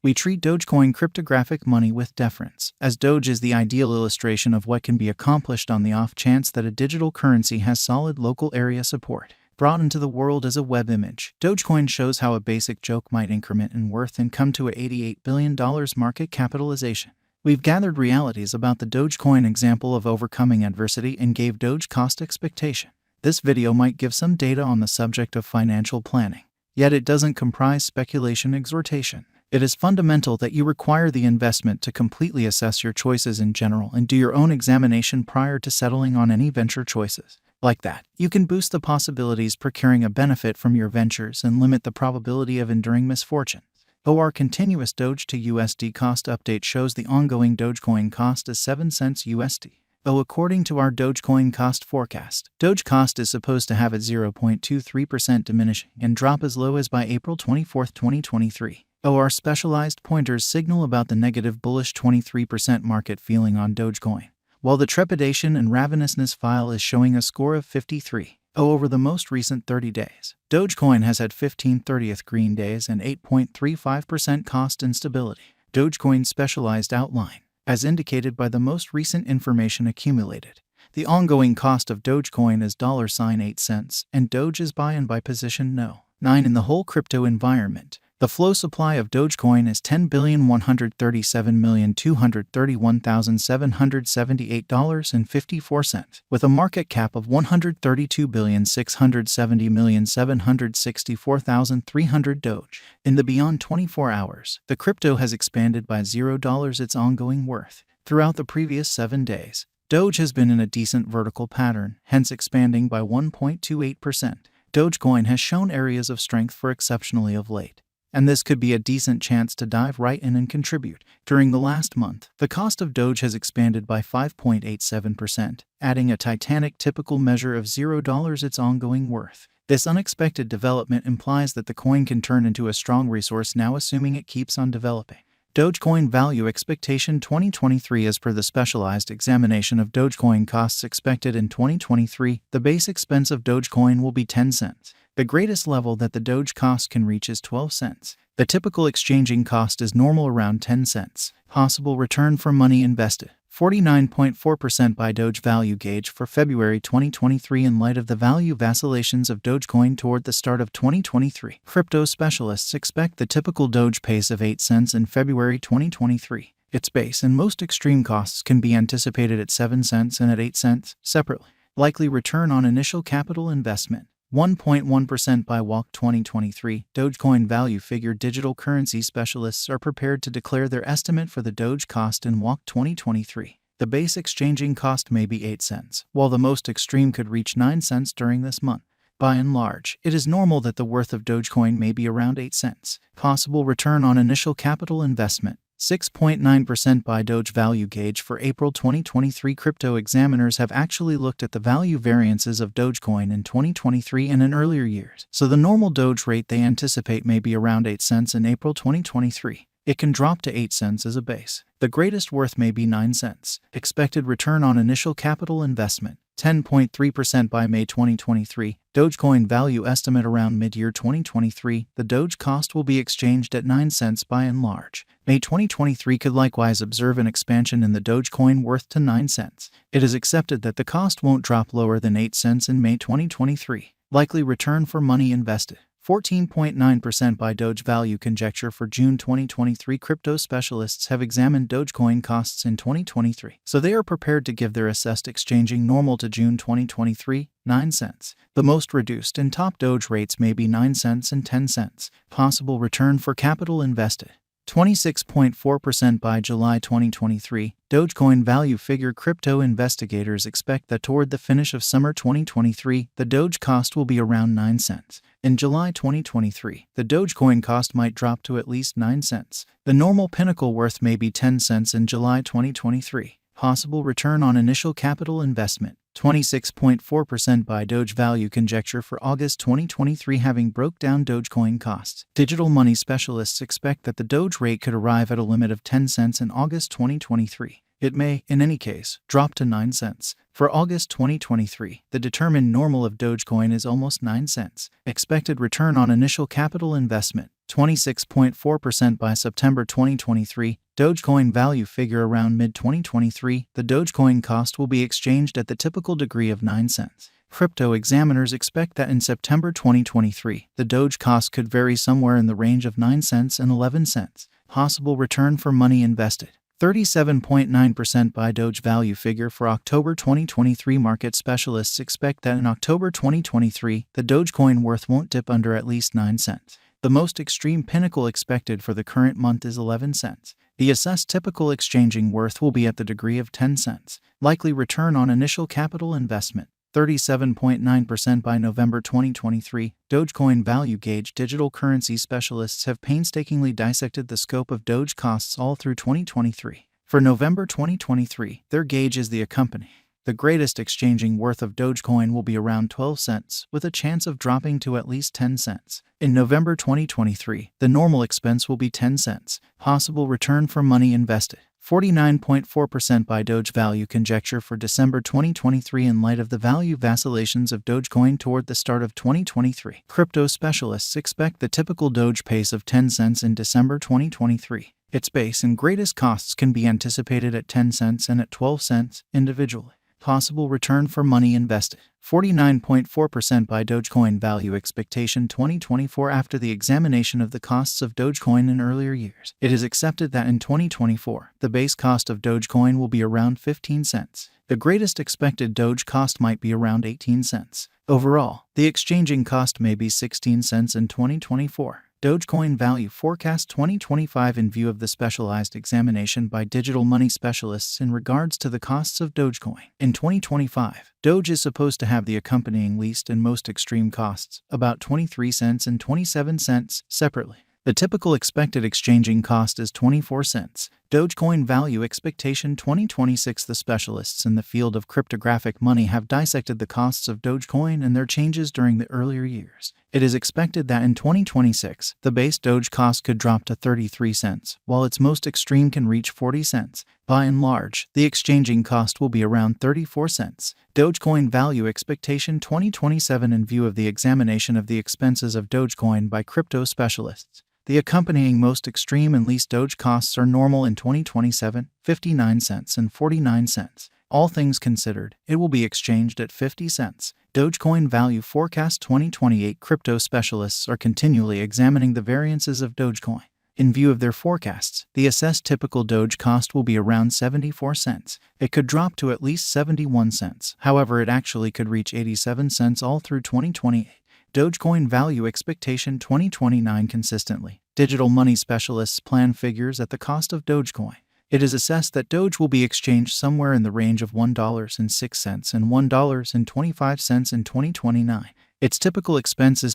We treat Dogecoin cryptographic money with deference, as Doge is the ideal illustration of what can be accomplished on the off chance that a digital currency has solid local area support. Brought into the world as a web image, Dogecoin shows how a basic joke might increment in worth and come to a $88 billion market capitalization. We've gathered realities about the Dogecoin example of overcoming adversity and gave Doge cost expectation. This video might give some data on the subject of financial planning, yet it doesn't comprise speculation exhortation. It is fundamental that you require the investment to completely assess your choices in general and do your own examination prior to settling on any venture choices. Like that, you can boost the possibilities procuring a benefit from your ventures and limit the probability of enduring misfortune. Our continuous Doge to USD cost update shows the ongoing Dogecoin cost is 7 cents USD. According to our Dogecoin cost forecast, Doge cost is supposed to have a 0.23% diminishing and drop as low as by April 24, 2023. Our specialized pointers signal about the negative bullish 23% market feeling on Dogecoin, while the trepidation and ravenousness file is showing a score of 53. Over the most recent 30 days, Dogecoin has had 15 30th green days and 8.35% cost instability. Dogecoin specialized outline, as indicated by the most recent information accumulated. The ongoing cost of Dogecoin is $8 cents, and Doge is buy and buy position no. 9 in the whole crypto environment. The flow supply of Dogecoin is $10,137,231,778.54, with a market cap of $132,670,764,300 Doge. In the beyond 24 hours, the crypto has expanded by $0 its ongoing worth. Throughout the previous 7 days, Doge has been in a decent vertical pattern, hence expanding by 1.28%. Dogecoin has shown areas of strength for exceptionally of late, and this could be a decent chance to dive right in and contribute. During the last month, the cost of Doge has expanded by 5.87%, adding a titanic typical measure of $0 its ongoing worth. This unexpected development implies that the coin can turn into a strong resource now, assuming it keeps on developing. Dogecoin value expectation 2023. As per the specialized examination of Dogecoin costs expected in 2023, the base expense of Dogecoin will be 10 cents. The greatest level that the Doge cost can reach is 12 cents. The typical exchanging cost is normal around 10 cents. Possible return for money invested. 49.4% by Doge value gauge for February 2023 in light of the value vacillations of Dogecoin toward the start of 2023. Crypto specialists expect the typical Doge pace of 8 cents in February 2023. Its base and most extreme costs can be anticipated at 7 cents and at 8 cents, separately. Likely return on initial capital investment. 1.1% by WALC 2023. Dogecoin value figure digital currency specialists are prepared to declare their estimate for the Doge cost in WALC 2023. The base exchanging cost may be 8 cents, while the most extreme could reach 9 cents during this month. By and large, it is normal that the worth of Dogecoin may be around 8 cents. Possible return on initial capital investment. 6.9% by Doge value gauge for April 2023. Crypto examiners have actually looked at the value variances of Dogecoin in 2023 and in earlier years, so the normal Doge rate they anticipate may be around 8 cents in April 2023. It can drop to 8 cents as a base. The greatest worth may be 9 cents. Expected return on initial capital investment. 10.3% by May 2023. Dogecoin value estimate around mid-year 2023. The Doge cost will be exchanged at 9 cents by and large. May 2023 could likewise observe an expansion in the Dogecoin worth to 9 cents. It is accepted that the cost won't drop lower than 8 cents in May 2023. Likely return for money invested. 14.9% by Doge value conjecture for June 2023. Crypto specialists have examined Dogecoin costs in 2023, so they are prepared to give their assessed exchanging normal to June 2023, 9 cents. The most reduced and top Doge rates may be 9 cents and 10 cents. Possible return for capital invested. 26.4% by July 2023. Dogecoin value figure crypto investigators expect that toward the finish of summer 2023, the Doge cost will be around 9 cents. In July 2023, the Dogecoin cost might drop to at least 9 cents. The normal pinnacle worth may be 10 cents in July 2023. Possible return on initial capital investment. 26.4% by Doge value conjecture for August 2023. Having broke down Dogecoin costs, digital money specialists expect that the Doge rate could arrive at a limit of 10 cents in August 2023. It may, in any case, drop to 9 cents. For August 2023, the determined normal of Dogecoin is almost 9 cents. Expected return on initial capital investment, 26.4% by September 2023. Dogecoin value figure around mid-2023. The Dogecoin cost will be exchanged at the typical degree of 9 cents. Crypto examiners expect that in September 2023, the Doge cost could vary somewhere in the range of 9 cents and 11 cents. Possible return for money invested, 37.9% by Doge value figure for October 2023. Market specialists expect that in October 2023, the Dogecoin worth won't dip under at least 9 cents. The most extreme pinnacle expected for the current month is 11 cents. The assessed typical exchanging worth will be at the degree of 10 cents. Likely return on initial capital investment, 37.9% by November 2023. Dogecoin value gauge. Digital currency specialists have painstakingly dissected the scope of Doge costs all through 2023. For November 2023, their gauge is the accompanying. The greatest exchanging worth of Dogecoin will be around 12 cents, with a chance of dropping to at least 10 cents. In November 2023, the normal expense will be 10 cents. Possible return for money invested, 49.4% by Doge value conjecture for December 2023 in light of the value vacillations of Dogecoin toward the start of 2023. Crypto specialists expect the typical Doge pace of 10 cents in December 2023. Its base and greatest costs can be anticipated at 10 cents and at 12 cents individually. Possible return for money invested, 49.4% by Dogecoin value expectation 2024. After the examination of the costs of Dogecoin in earlier years, it is accepted that in 2024, the base cost of Dogecoin will be around 15 cents. The greatest expected Doge cost might be around 18 cents. Overall, the exchanging cost may be 16 cents in 2024. Dogecoin value forecast 2025 in view of the specialized examination by digital money specialists in regards to the costs of Dogecoin. In 2025, Doge is supposed to have the accompanying least and most extreme costs, about 23 cents and 27 cents, separately. The typical expected exchanging cost is 24 cents. Dogecoin value expectation 2026. The specialists in the field of cryptographic money have dissected the costs of Dogecoin and their changes during the earlier years. It is expected that in 2026, the base Doge cost could drop to 33 cents, while its most extreme can reach 40 cents. By and large, the exchanging cost will be around 34 cents. Dogecoin value expectation 2027 in view of the examination of the expenses of Dogecoin by crypto specialists. The accompanying most extreme and least Doge costs are normal in 2027, 59 cents and 49 cents. All things considered, it will be exchanged at 50 cents. Dogecoin value forecast 2028. Crypto specialists are continually examining the variances of Dogecoin. In view of their forecasts, the assessed typical Doge cost will be around 74 cents. It could drop to at least 71 cents. However, it actually could reach 87 cents all through 2028. Dogecoin value expectation 2029 consistently. Digital money specialists plan figures at the cost of Dogecoin. It is assessed that Doge will be exchanged somewhere in the range of $1.06 and $1.25 in 2029. Its typical expense is